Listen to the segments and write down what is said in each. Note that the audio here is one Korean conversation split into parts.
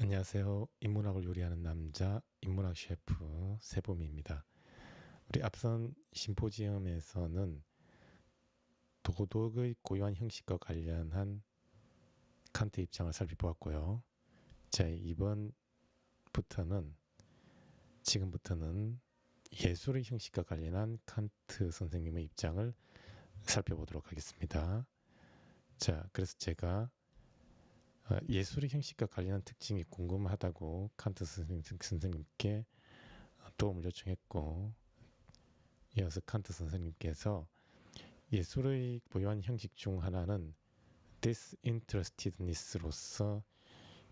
안녕하세요. 인문학을 요리하는 남자, 인문학 셰프 세범입니다. 우리 앞선 심포지엄에서는 도덕의 고유한 형식과 관련한 칸트 입장을 살펴보았고요. 자, 지금부터는 예술의 형식과 관련한 칸트 선생님의 입장을 살펴보도록 하겠습니다. 자, 그래서 제가 예술의 형식과 관련한 특징이 궁금하다고 칸트 선생님께 도움을 요청했고, 이어서 칸트 선생님께서 예술의 고유한 형식 중 하나는 disinterestedness로서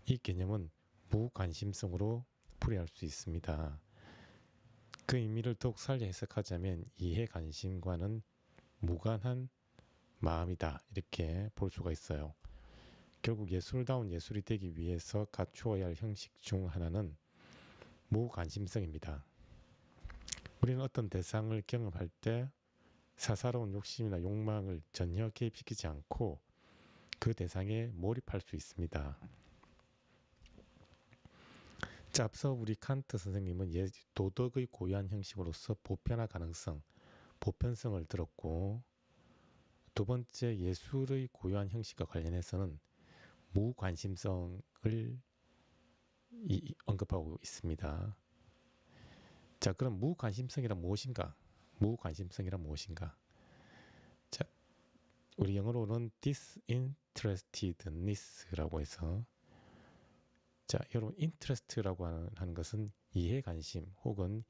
이 개념은 무관심성으로 풀이할 수 있습니다. 그 의미를 더욱 살려 해석하자면 이해 관심과는 무관한 마음이다, 이렇게 볼 수가 있어요. 결국 예술다운 예술이 되기 위해서 갖추어야 할 형식 중 하나는 무관심성입니다. 우리는 어떤 대상을 경험할 때 사사로운 욕심이나 욕망을 전혀 개입시키지 않고 그 대상에 몰입할 수 있습니다. 자, 앞서 우리 칸트 선생님은 도덕의 고유한 형식으로서 보편화 가능성, 보편성을 들었고, 두 번째 예술의 고유한 형식과 관련해서는 무관심성을 언급하고 있습니다. 자, 그럼 무관심성이란 무엇인가? 무관심성이란 무엇인가? 자, 우리 영어로는 disinterestedness라고 해서, 자, 여러분, interest라고 하는 것은 이해 관심 혹은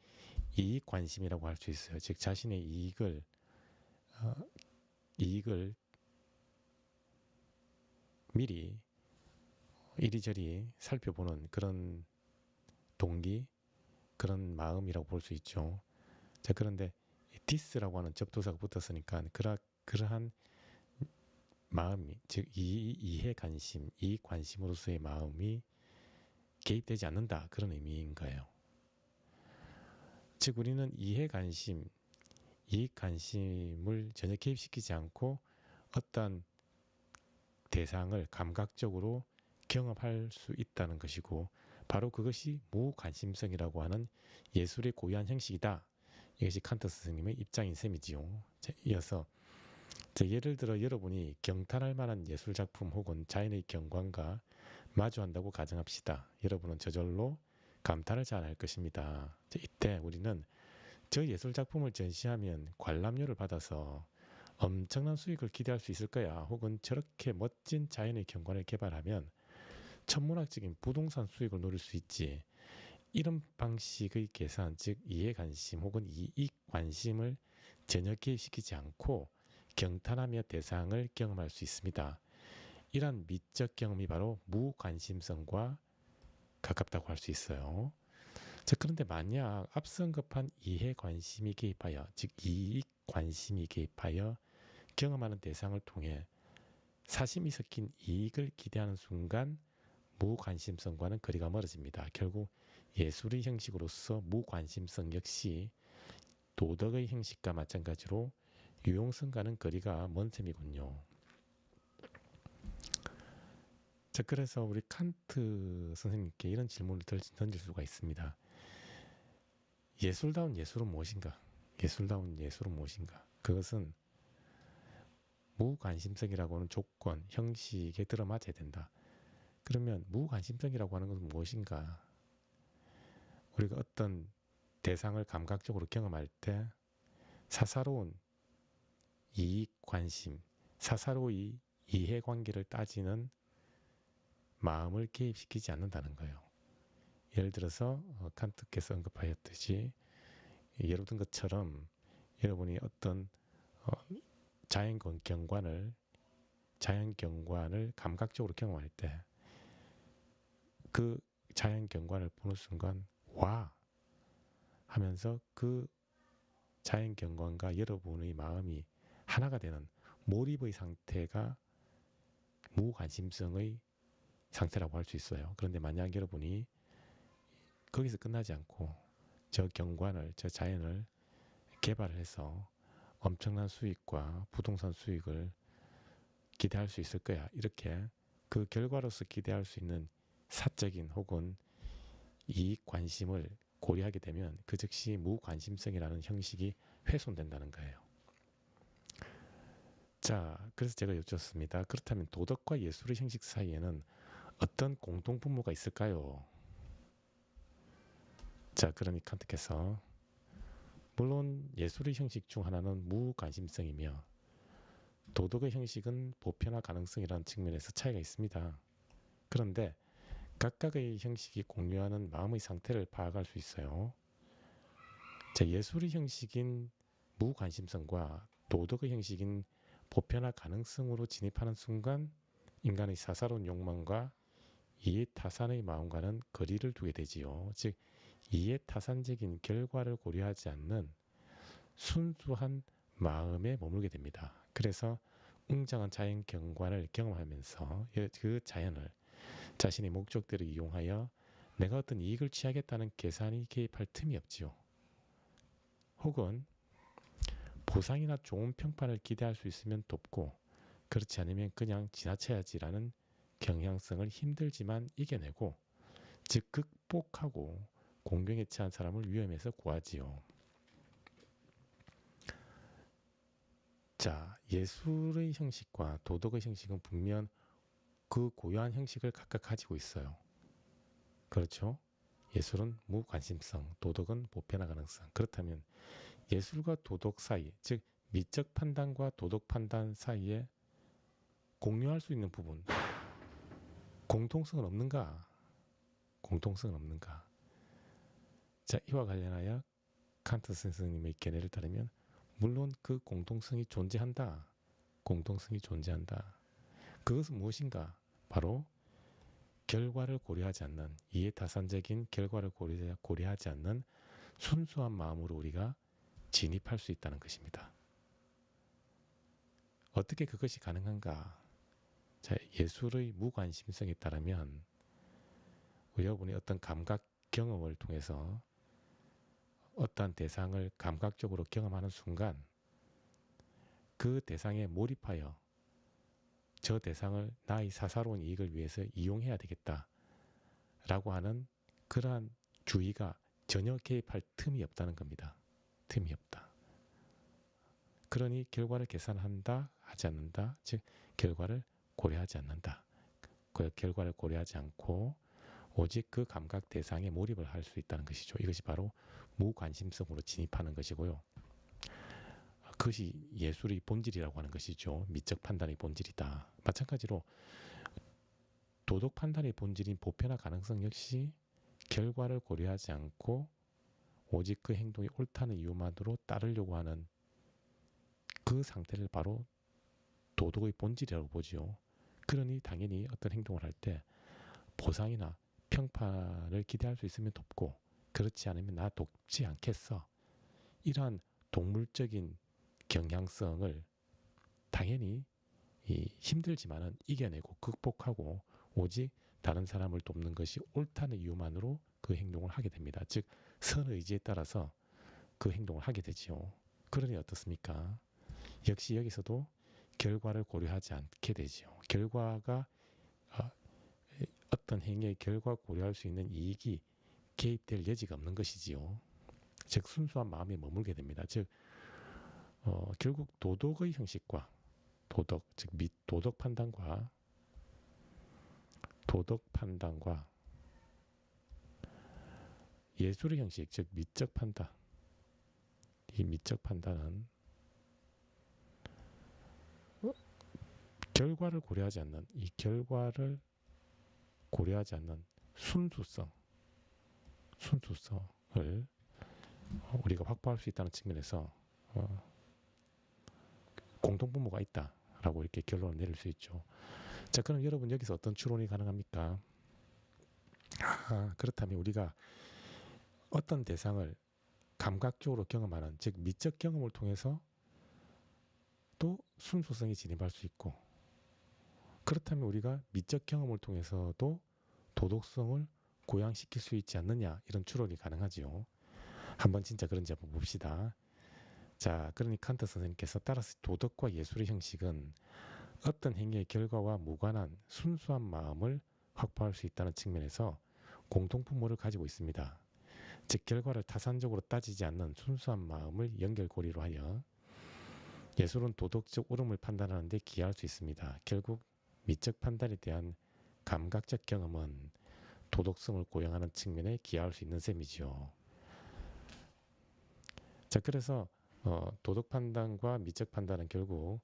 이익 관심이라고 할 수 있어요. 즉 자신의 어, 이익을 미리 이리저리 살펴보는 그런 동기, 그런 마음이라고 볼 수 있죠. 자, 그런데 디스라고 하는 접두사가 붙었으니까 그러한 마음이, 즉 이해 관심, 이익 관심으로서의 마음이 개입되지 않는다, 그런 의미인 거예요. 즉 우리는 이해 관심, 이익 관심을 전혀 개입시키지 않고 어떤 대상을 감각적으로 경험할 수 있다는 것이고, 바로 그것이 무관심성이라고 하는 예술의 고유한 형식이다. 이것이 칸트 선생님의 입장인 셈이지요. 자, 이어서 예를 들어 여러분이 경탄할 만한 예술 작품 혹은 자연의 경관과 마주한다고 가정합시다. 여러분은 저절로 감탄을 잘 할 것입니다. 자, 이때 우리는 저 예술 작품을 전시하면 관람료를 받아서 엄청난 수익을 기대할 수 있을 거야. 혹은 저렇게 멋진 자연의 경관을 개발하면 천문학적인 부동산 수익을 노릴 수 있지. 이런 방식의 계산, 즉 이해 관심 혹은 이익 관심을 전혀 개입시키지 않고 경탄하며 대상을 경험할 수 있습니다. 이러한 미적 경험이 바로 무관심성과 가깝다고 할 수 있어요. 자, 그런데 만약 앞서 언급한 이해 관심이 개입하여, 즉 이익 관심이 개입하여 경험하는 대상을 통해 사심이 섞인 이익을 기대하는 순간 무관심성과는 거리가 멀어집니다. 결국 예술의 형식으로서 무관심성 역시 도덕의 형식과 마찬가지로 유용성과는 거리가 먼 셈이군요. 자, 그래서 우리 칸트 선생님께 이런 질문을 던질 수가 있습니다. 예술다운 예술은 무엇인가? 예술다운 예술은 무엇인가? 그것은 무관심성이라고 하는 조건, 형식에 들어맞아야 된다. 그러면 무관심성이라고 하는 것은 무엇인가? 우리가 어떤 대상을 감각적으로 경험할 때 사사로운 이익 관심, 사사로이 이해관계를 따지는 마음을 개입시키지 않는다는 거예요. 예를 들어서 칸트께서 언급하였듯이 예로 든 것처럼 여러분이 어떤 어, 자연 경관을 감각적으로 경험할 때 그 자연 경관을 보는 순간 와 하면서 그 자연 경관과 여러분의 마음이 하나가 되는 몰입의 상태가 무관심성의 상태라고 할 수 있어요. 그런데 만약 여러분이 거기서 끝나지 않고 저 자연을 개발을 해서 엄청난 수익과 부동산 수익을 기대할 수 있을 거야. 이렇게 그 결과로서 기대할 수 있는 사적인 혹은 이익 관심을 고려하게 되면 그 즉시 무관심성이라는 형식이 훼손된다는 거예요. 자, 그래서 제가 여쭙습니다. 그렇다면 도덕과 예술의 형식 사이에는 어떤 공통분모가 있을까요? 자, 그러니 칸트께서 물론 예술의 형식 중 하나는 무관심성이며 도덕의 형식은 보편화 가능성이라는 측면에서 차이가 있습니다. 그런데 각각의 형식이 공유하는 마음의 상태를 파악할 수 있어요. 자, 예술의 형식인 무관심성과 도덕의 형식인 보편화 가능성으로 진입하는 순간 인간의 사사로운 욕망과 이해타산의 마음과는 거리를 두게 되지요. 즉, 이해타산적인 결과를 고려하지 않는 순수한 마음에 머물게 됩니다. 그래서 웅장한 자연 경관을 경험하면서 그 자연을 자신의 목적대로 이용하여 내가 어떤 이익을 취하겠다는 계산이 개입할 틈이 없지요. 혹은 보상이나 좋은 평판을 기대할 수 있으면 돕고 그렇지 않으면 그냥 지나쳐야지라는 경향성을 힘들지만 이겨내고 즉 극복하고 공경에 처한 사람을 위험에서 구하지요. 자, 예술의 형식과 도덕의 형식은 분명 그 고유한 형식을 각각 가지고 있어요. 그렇죠? 예술은 무관심성, 도덕은 보편화 가능성. 그렇다면 예술과 도덕 사이, 즉 미적 판단과 도덕 판단 사이에 공유할 수 있는 부분, 공통성은 없는가? 공통성은 없는가? 자, 이와 관련하여 칸트 선생님의 견해를 따르면 물론 그 공통성이 존재한다. 공통성이 존재한다. 그것은 무엇인가? 바로 결과를 고려하지 않는 이해타산적인 결과를 고려하지 않는 순수한 마음으로 우리가 진입할 수 있다는 것입니다. 어떻게 그것이 가능한가? 자, 예술의 무관심성에 따르면 여러분이 어떤 감각 경험을 통해서 어떠한 대상을 감각적으로 경험하는 순간 그 대상에 몰입하여 저 대상을 나의 사사로운 이익을 위해서 이용해야 되겠다 라고 하는 그러한 주의가 전혀 개입할 틈이 없다는 겁니다. 틈이 없다. 그러니 결과를 계산한다 하지 않는다. 즉 결과를 고려하지 않는다. 그 결과를 고려하지 않고 오직 그 감각 대상에 몰입을 할 수 있다는 것이죠. 이것이 바로 무관심성으로 진입하는 것이고요. 그것이 예술의 본질이라고 하는 것이죠. 미적 판단의 본질이다. 마찬가지로 도덕 판단의 본질인 보편화 가능성 역시 결과를 고려하지 않고 오직 그 행동이 옳다는 이유만으로 따르려고 하는 그 상태를 바로 도덕의 본질이라고 보지요. 그러니 당연히 어떤 행동을 할 때 보상이나 평판을 기대할 수 있으면 돕고 그렇지 않으면 나 돕지 않겠어. 이러한 동물적인 경향성을 당연히 힘들지만은 이겨내고 극복하고 오직 다른 사람을 돕는 것이 옳다는 이유만으로 그 행동을 하게 됩니다. 즉 선의지에 따라서 그 행동을 하게 되지요. 그러니 어떻습니까? 역시 여기서도 결과를 고려하지 않게 되지요. 결과가 어떤 행위의 결과 고려할 수 있는 이익이 개입될 여지가 없는 것이지요. 즉 순수한 마음에 머물게 됩니다. 즉 결국 도덕의 형식과 도덕, 즉 도덕 판단과 예술의 형식, 즉 미적 판단. 이 미적 판단은 결과를 고려하지 않는 이 결과를 고려하지 않는 순수성을 우리가 확보할 수 있다는 측면에서 공통분모가 있다라고 이렇게 결론을 내릴 수 있죠. 자, 그럼 여러분 여기서 어떤 추론이 가능합니까? 그렇다면 우리가 어떤 대상을 감각적으로 경험하는 즉 미적 경험을 통해서 또 순수성에 진입할 수 있고 그렇다면 우리가 미적 경험을 통해서도 도덕성을 고양시킬 수 있지 않느냐 이런 추론이 가능하지요. 한번 진짜 그런지 한번 봅시다. 자, 그러니 칸트 선생님께서 따라서 도덕과 예술의 형식은 어떤 행위의 결과와 무관한 순수한 마음을 확보할 수 있다는 측면에서 공통분모를 가지고 있습니다. 즉 결과를 타산적으로 따지지 않는 순수한 마음을 연결고리로 하여 예술은 도덕적 옳음을 판단하는 데 기여할 수 있습니다. 결국 미적 판단에 대한 감각적 경험은 도덕성을 고양하는 측면에 기여할 수 있는 셈이지요. 자, 그래서 도덕 판단과 미적 판단은 결국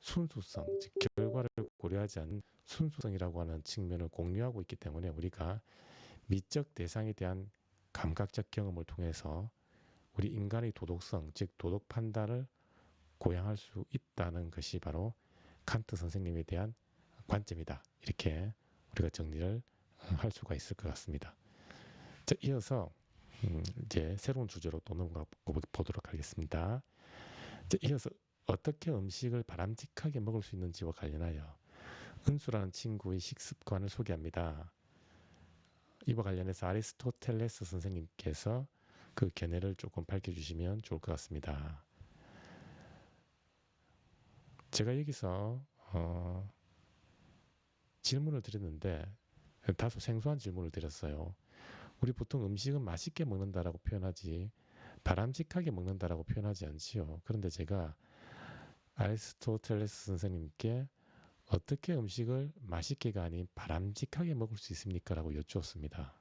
순수성, 즉 결과를 고려하지 않는 순수성이라고 하는 측면을 공유하고 있기 때문에 우리가 미적 대상에 대한 감각적 경험을 통해서 우리 인간의 도덕성, 즉 도덕 판단을 고양할 수 있다는 것이 바로 칸트 선생님에 대한 관점이다. 이렇게 우리가 정리를 할 수가 있을 것 같습니다. 자, 이어서 이제 새로운 주제로 또 넘어가 보도록 하겠습니다. 자, 이어서 어떻게 음식을 바람직하게 먹을 수 있는지와 관련하여 은수라는 친구의 식습관을 소개합니다. 이와 관련해서 아리스토텔레스 선생님께서 그 견해를 조금 밝혀주시면 좋을 것 같습니다. 제가 여기서 질문을 드렸는데 다소 생소한 질문을 드렸어요. 우리 보통 음식은 맛있게 먹는다라고 표현하지 바람직하게 먹는다라고 표현하지 않지요. 그런데 제가 아리스토텔레스 선생님께 어떻게 음식을 맛있게가 아닌 바람직하게 먹을 수 있습니까? 라고 여쭈었습니다.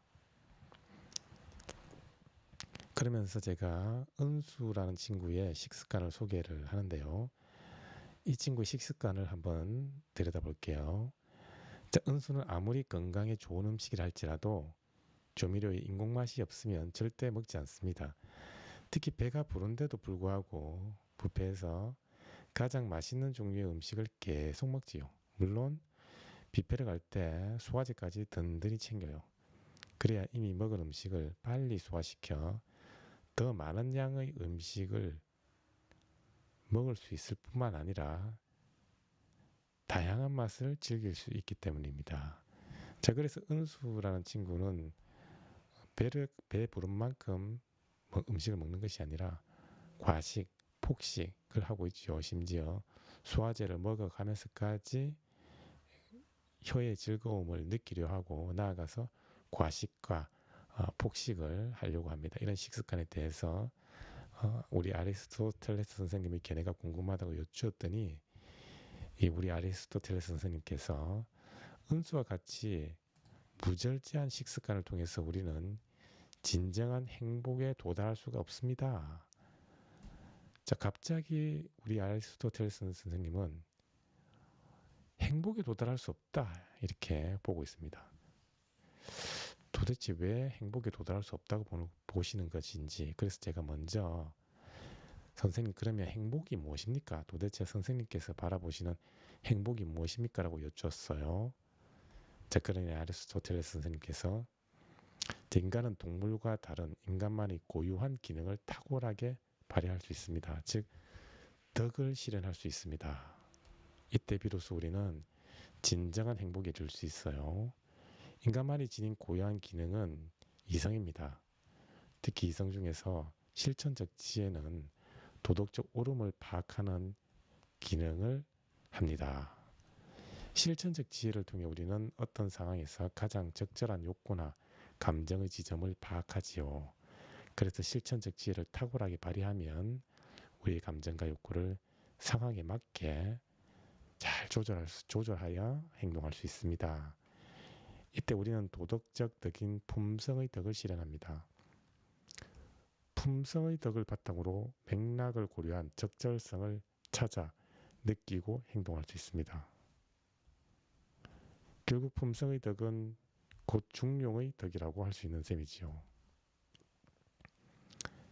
그러면서 제가 은수라는 친구의 식습관을 소개를 하는데요. 이 친구의 식습관을 한번 들여다볼게요. 자, 은수는 아무리 건강에 좋은 음식이라 할지라도 조미료에 인공맛이 없으면 절대 먹지 않습니다. 특히 배가 부른데도 불구하고 뷔페에서 가장 맛있는 종류의 음식을 계속 먹지요. 물론 뷔페를 갈 때 소화제까지 든든히 챙겨요. 그래야 이미 먹은 음식을 빨리 소화시켜 더 많은 양의 음식을 먹을 수 있을 뿐만 아니라 다양한 맛을 즐길 수 있기 때문입니다. 자, 그래서 은수라는 친구는 배 부른 만큼 음식을 먹는 것이 아니라 과식, 폭식을 하고 있죠. 심지어 소화제를 먹어가면서까지 혀의 즐거움을 느끼려 하고 나아가서 과식과 폭식을 하려고 합니다. 이런 식습관에 대해서 우리 아리스토텔레스 선생님의 견해가 궁금하다고 여쭈었더니 이 우리 아리스토텔레스 선생님께서 은수와 같이 무절제한 식습관을 통해서 우리는 진정한 행복에 도달할 수가 없습니다. 자, 갑자기 우리 아리스토텔레스 선생님은 행복에 도달할 수 없다 이렇게 보고 있습니다. 도대체 왜 행복에 도달할 수 없다고 보시는 것인지, 그래서 제가 먼저 선생님 그러면 행복이 무엇입니까? 도대체 선생님께서 바라보시는 행복이 무엇입니까? 라고 여쭈었어요. 자, 그러니 아리스토텔레스 선생님께서 인간은 동물과 다른 인간만의 고유한 기능을 탁월하게 발휘할 수 있습니다. 즉 덕을 실현할 수 있습니다. 이때 비로소 우리는 진정한 행복에 이를 수 있어요. 인간만이 지닌 고유한 기능은 이성입니다. 특히 이성 중에서 실천적 지혜는 도덕적 옳음을 파악하는 기능을 합니다. 실천적 지혜를 통해 우리는 어떤 상황에서 가장 적절한 욕구나 감정의 지점을 파악하지요. 그래서 실천적 지혜를 탁월하게 발휘하면 우리의 감정과 욕구를 상황에 맞게 잘 조절하여 행동할 수 있습니다. 이때 우리는 도덕적 덕인 품성의 덕을 실현합니다. 품성의 덕을 바탕으로 맥락을 고려한 적절성을 찾아 느끼고 행동할 수 있습니다. 결국 품성의 덕은 곧 중용의 덕이라고 할 수 있는 셈이지요.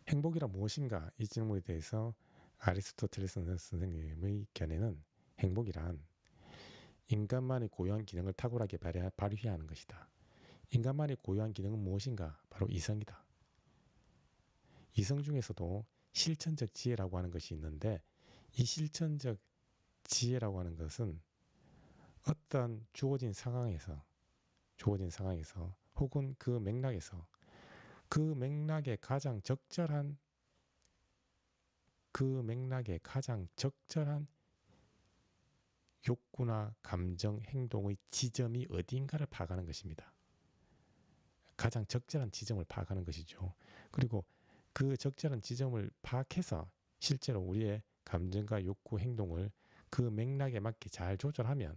행복이란 무엇인가? 이 질문에 대해서 아리스토텔레스 선생님의 견해는 행복이란 인간만의 고유한 기능을 탁월하게 발휘하는 것이다. 인간만의 고유한 기능은 무엇인가? 바로 이성이다. 이성 중에서도 실천적 지혜라고 하는 것이 있는데 이 실천적 지혜라고 하는 것은 어떤 주어진 상황에서 혹은 그 맥락에서 그 맥락에 가장 적절한 욕구나 감정, 행동의 지점이 어디인가를 파악하는 것입니다. 가장 적절한 지점을 파악하는 것이죠. 그리고 그 적절한 지점을 파악해서 실제로 우리의 감정과 욕구, 행동을 그 맥락에 맞게 잘 조절하면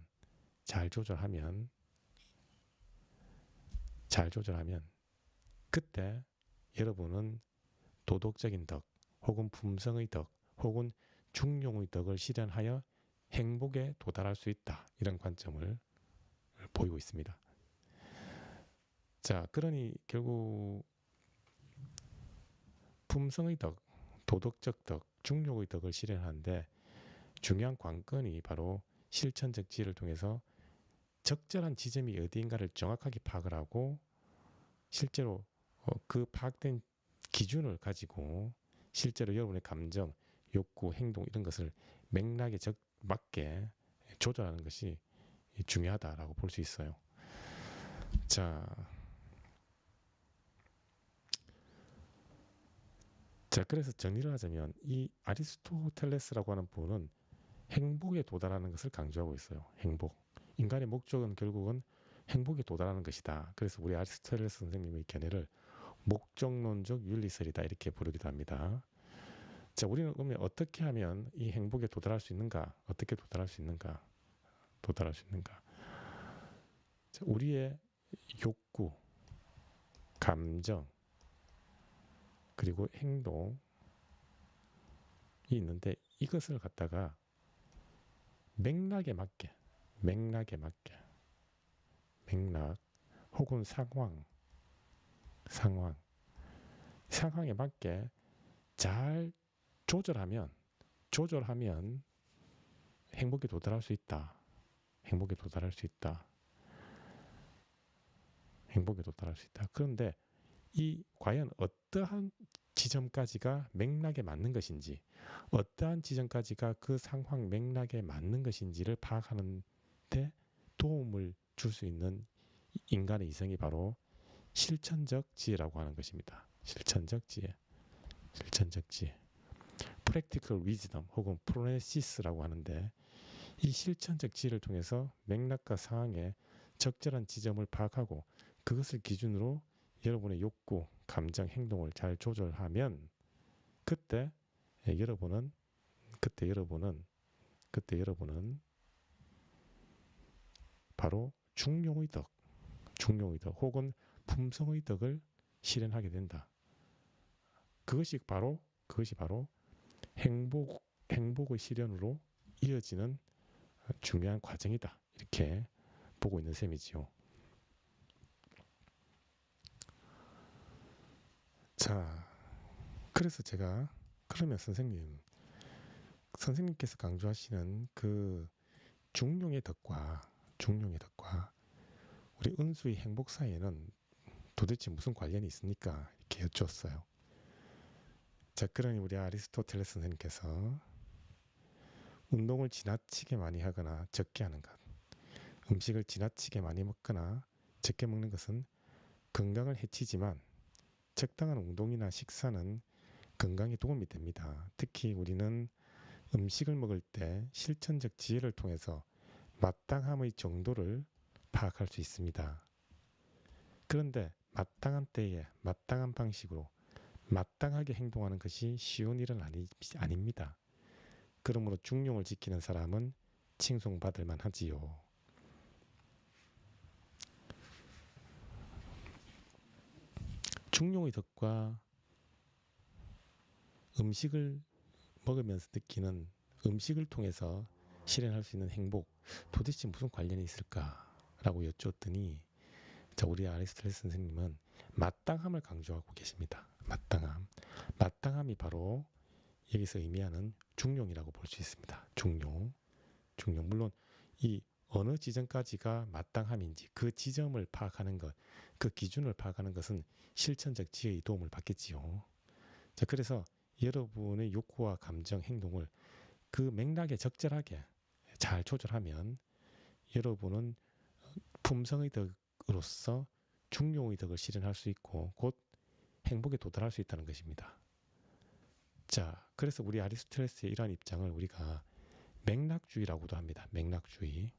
그때 여러분은 도덕적인 덕, 혹은 품성의 덕, 혹은 중용의 덕을 실현하여 행복에 도달할 수 있다. 이런 관점을 보이고 있습니다. 자, 그러니 결국 품성의 덕, 도덕적 덕, 중용의 덕을 실현하는데 중요한 관건이 바로 실천적 지혜를 통해서 적절한 지점이 어디인가를 정확하게 파악을 하고 실제로 그 파악된 기준을 가지고 실제로 여러분의 감정, 욕구, 행동 이런 것을 맥락에 맞게 조절하는 것이 중요하다라고 볼 수 있어요. 자, 그래서 정리를 하자면 이 아리스토텔레스라고 하는 분은 행복에 도달하는 것을 강조하고 있어요. 행복. 인간의 목적은 결국은 행복에 도달하는 것이다. 그래서 우리 아리스토텔레스 선생님의 견해를 목적론적 윤리설이다 이렇게 부르기도 합니다. 자, 우리는 그러면 어떻게 하면 이 행복에 도달할 수 있는가? 어떻게 도달할 수 있는가? 자, 우리의 욕구, 감정, 그리고 행동이 있는데 이것을 갖다가 맥락에 맞게 맥락 혹은 상황에 맞게 잘 조절하면 행복에 도달할 수 있다. 행복에 도달할 수 있다. 그런데 이 과연 어떠한 지점까지가 맥락에 맞는 것인지, 어떠한 지점까지가 그 상황 맥락에 맞는 것인지를 파악하는 데 도움을 줄 수 있는 인간의 이성이 바로 실천적 지혜라고 하는 것입니다. 실천적 지혜. practical wisdom 혹은 프로네시스라고 하는데 이 실천적 지혜를 통해서 맥락과 상황에 적절한 지점을 파악하고 그것을 기준으로 여러분의 욕구, 감정, 행동을 잘 조절하면 그때 여러분은 바로 중용의 덕 혹은 품성의 덕을 실현하게 된다. 그것이 바로 행복의 실현으로 이어지는 중요한 과정이다. 이렇게 보고 있는 셈이지요. 자, 그래서 제가 그러면 선생님께서 강조하시는 그 중용의 덕과 우리 은수의 행복 사이에는 도대체 무슨 관련이 있습니까? 이렇게 여쭈었어요. 자, 그러니 우리 아리스토텔레스 선생님께서 운동을 지나치게 많이 하거나 적게 하는 것, 음식을 지나치게 많이 먹거나 적게 먹는 것은 건강을 해치지만 적당한 운동이나 식사는 건강에 도움이 됩니다. 특히 우리는 음식을 먹을 때 실천적 지혜를 통해서 마땅함의 정도를 파악할 수 있습니다. 그런데 마땅한 때에 마땅한 방식으로 마땅하게 행동하는 것이 쉬운 일은 아닙니다. 그러므로 중용을 지키는 사람은 칭송받을 만하지요. 중용의 덕과 음식을 먹으면서 느끼는 음식을 통해서 실현할 수 있는 행복 도대체 무슨 관련이 있을까라고 여쭈었더니 자, 우리 아리스토텔레스 선생님은 마땅함을 강조하고 계십니다. 마땅함이 바로 여기서 의미하는 중용이라고 볼 수 있습니다. 중용. 물론 이 어느 지점까지가 마땅함인지 그 지점을 파악하는 것, 그 기준을 파악하는 것은 실천적 지혜의 도움을 받겠지요. 자, 그래서 여러분의 욕구와 감정, 행동을 그 맥락에 적절하게 잘 조절하면 여러분은 품성의 덕으로서 중용의 덕을 실현할 수 있고 곧 행복에 도달할 수 있다는 것입니다. 자, 그래서 우리 아리스토텔레스의 이러한 입장을 우리가 맥락주의라고도 합니다. 맥락주의.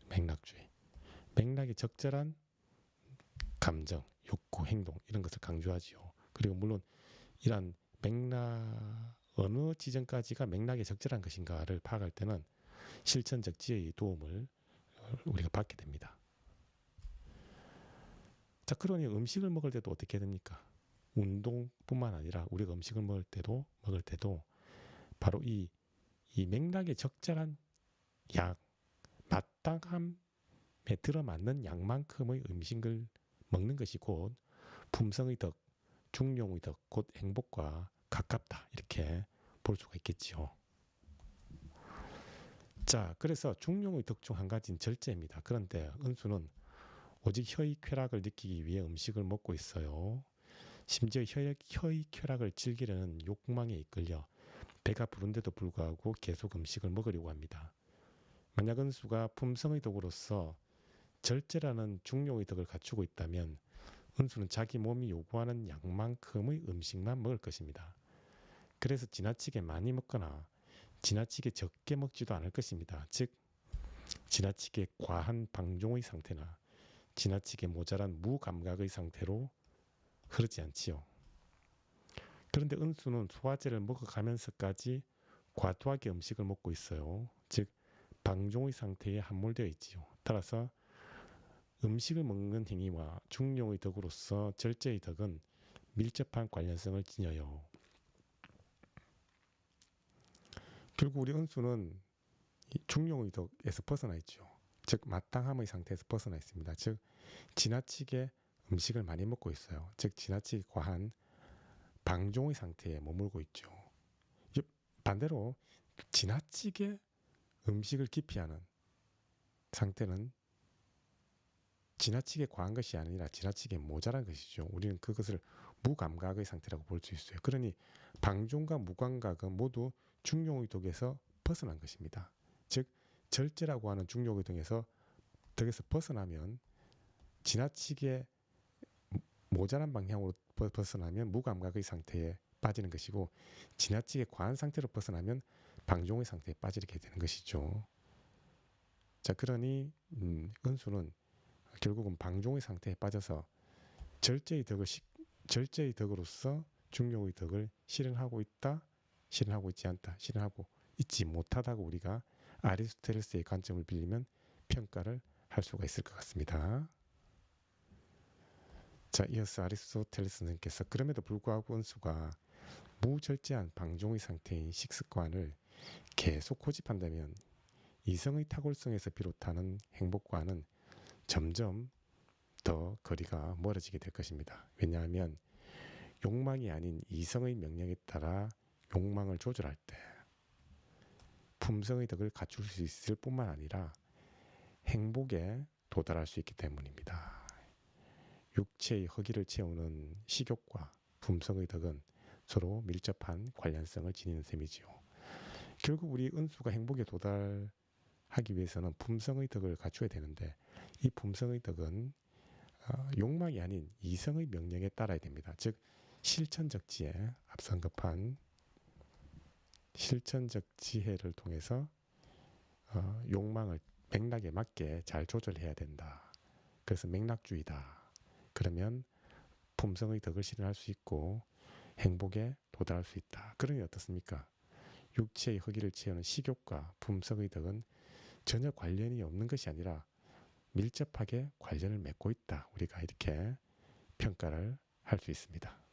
맥락주의. 맥락이 적절한 감정, 욕구, 행동 이런 것을 강조하지요. 그리고 물론 이러한 맥락 어느 지점까지가 맥락이 적절한 것인가를 파악할 때는 실천적 지혜의 도움을 우리가 받게 됩니다. 자, 그러니 음식을 먹을 때도 어떻게 됩니까? 운동뿐만 아니라 우리가 음식을 먹을 때도 바로 이 맥락에 적절한 양, 마땅함에 들어맞는 양만큼의 음식을 먹는 것이 곧 품성의 덕, 중용의 덕, 곧 행복과 가깝다 이렇게 볼 수가 있겠지요. 자, 그래서 중용의 덕 중 한 가지는 절제입니다. 그런데 은수는 오직 혀의 쾌락을 느끼기 위해 음식을 먹고 있어요. 심지어 혀의 쾌락을 즐기려는 욕망에 이끌려 배가 부른데도 불구하고 계속 음식을 먹으려고 합니다. 만약 은수가 품성의 덕으로서 절제라는 중용의 덕을 갖추고 있다면 은수는 자기 몸이 요구하는 양만큼의 음식만 먹을 것입니다. 그래서 지나치게 많이 먹거나 지나치게 적게 먹지도 않을 것입니다. 즉 지나치게 과한 방종의 상태나 지나치게 모자란 무감각의 상태로 흐르지 않지요. 그런데 은수는 소화제를 먹어가면서까지 과도하게 음식을 먹고 있어요. 즉 방종의 상태에 함몰되어 있지요. 따라서 음식을 먹는 행위와 중용의 덕으로서 절제의 덕은 밀접한 관련성을 지녀요. 결국 우리 은수는 중용의 덕에서 벗어나 있죠. 즉 마땅함의 상태에서 벗어나 있습니다. 즉 지나치게 음식을 많이 먹고 있어요. 즉 지나치게 과한 방종의 상태에 머물고 있죠. 반대로 지나치게 음식을 기피하는 상태는 지나치게 과한 것이 아니라 지나치게 모자란 것이죠. 우리는 그것을 무감각의 상태라고 볼 수 있어요. 그러니 방종과 무감각은 모두 중용의 덕에서 벗어난 것입니다. 즉 절제라고 하는 중용의 덕에서 벗어나면 지나치게 모자란 방향으로 벗어나면 무감각의 상태에 빠지는 것이고 지나치게 과한 상태로 벗어나면 방종의 상태에 빠지게 되는 것이죠. 자, 그러니 은수는 결국은 방종의 상태에 빠져서 절제의 덕으로서 중용의 덕을 실현하고 있다, 실현하고 있지 않다, 실현하고 있지 못하다고 우리가 아리스토텔레스의 관점을 빌리면 평가를 할 수가 있을 것 같습니다. 자, 이어서 아리스토텔레스님께서 그럼에도 불구하고 은수가 무절제한 방종의 상태인 식습관을 계속 고집한다면 이성의 탁월성에서 비롯하는 행복과는 점점 더 거리가 멀어지게 될 것입니다. 왜냐하면 욕망이 아닌 이성의 명령에 따라 욕망을 조절할 때 품성의 덕을 갖출 수 있을 뿐만 아니라 행복에 도달할 수 있기 때문입니다. 육체의 허기를 채우는 식욕과 품성의 덕은 서로 밀접한 관련성을 지니는 셈이지요. 결국 우리 은수가 행복에 도달하기 위해서는 품성의 덕을 갖춰야 되는데 이 품성의 덕은 욕망이 아닌 이성의 명령에 따라야 됩니다. 즉 실천적 지혜, 앞서 언급한 실천적 지혜를 통해서 욕망을 맥락에 맞게 잘 조절해야 된다. 그래서 맥락주의다. 그러면 품성의 덕을 실현할 수 있고 행복에 도달할 수 있다. 그러니 어떻습니까? 육체의 허기를 채우는 식욕과 품성의 덕은 전혀 관련이 없는 것이 아니라 밀접하게 관련을 맺고 있다. 우리가 이렇게 평가를 할 수 있습니다.